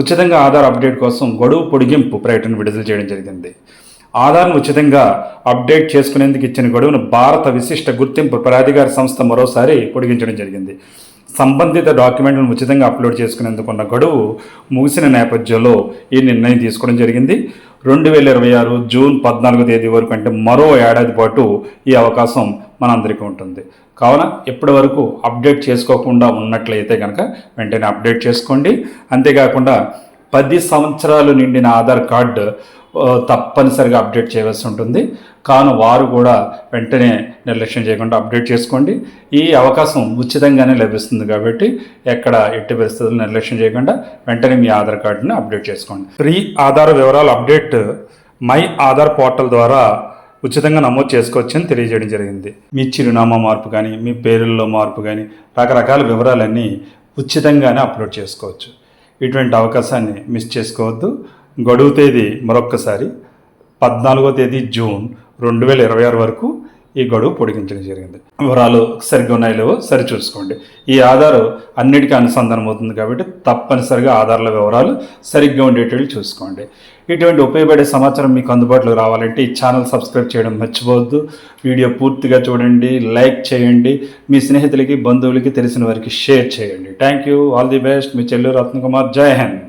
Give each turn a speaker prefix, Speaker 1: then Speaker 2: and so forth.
Speaker 1: ఉచితంగా ఆధార్ అప్డేట్ కోసం గడువు పొడిగింపు ప్రకటన విడుదల చేయడం జరిగింది. ఆధార్ను ఉచితంగా అప్డేట్ చేసుకునేందుకు ఇచ్చిన గడువును భారత విశిష్ట గుర్తింపు ప్రాధికార సంస్థ మరోసారి పొడిగించడం జరిగింది. సంబంధిత డాక్యుమెంట్లను ఉచితంగా అప్లోడ్ చేసుకునేందుకు ఉన్న గడువు ముగిసిన నేపథ్యంలో ఈ నిర్ణయం తీసుకోవడం జరిగింది. 2026 జూన్ 14వ తేదీ వరకు, అంటే మరో ఏడాది పాటు ఈ అవకాశం మనందరికీ ఉంటుంది. కావున ఇప్పటి వరకు అప్డేట్ చేసుకోకుండా ఉన్నట్లయితే కనుక వెంటనే అప్డేట్ చేసుకోండి. అంతేకాకుండా 10 సంవత్సరాలు నిండిన ఆధార్ కార్డు తప్పనిసరిగా అప్డేట్ చేయవలసి ఉంటుంది. కావున వారు కూడా వెంటనే నిర్లక్ష్యం చేయకుండా అప్డేట్ చేసుకోండి. ఈ అవకాశం ఉచితంగానే లభిస్తుంది కాబట్టి ఎక్కడ ఎట్టి పరిస్థితుల్లో నిర్లక్ష్యం చేయకుండా వెంటనే మీ ఆధార్ కార్డుని అప్డేట్ చేసుకోండి. ఫ్రీ ఆధార్ వివరాలు అప్డేట్ మై ఆధార్ పోర్టల్ ద్వారా ఉచితంగా నమోదు చేసుకోవచ్చని తెలియజేయడం జరిగింది. మీ చిరునామా మార్పు కానీ, మీ పేరుల్లో మార్పు కానీ, రకరకాల వివరాలన్నీ ఉచితంగానే అప్లోడ్ చేసుకోవచ్చు. ఇటువంటి అవకాశాన్ని మిస్ చేసుకోవద్దు. గడువు తేదీ మరొక్కసారి 14వ తేదీ జూన్ 2026 వరకు ఈ గడువు పొడిగించడం జరిగింది. వివరాలు సరిగ్గా ఉన్నాయో లేవో సరి చూసుకోండి. ఈ ఆధార్ అన్నిటికీ అనుసంధానం అవుతుంది కాబట్టి తప్పనిసరిగా ఆధార్ల వివరాలు సరిగ్గా ఉండేటట్లు చూసుకోండి. ఇటువంటి ఉపయోగపడే సమాచారం మీకు అందుబాటులోకి రావాలంటే ఈ ఛానల్ సబ్స్క్రైబ్ చేయడం మర్చిపోవద్దు. వీడియో పూర్తిగా చూడండి, లైక్ చేయండి, మీ స్నేహితులకి, బంధువులకి, తెలిసిన వారికి షేర్ చేయండి. Thank you. All the best. మీ చెల్లూరు రత్నకుమార్. జై హింద్.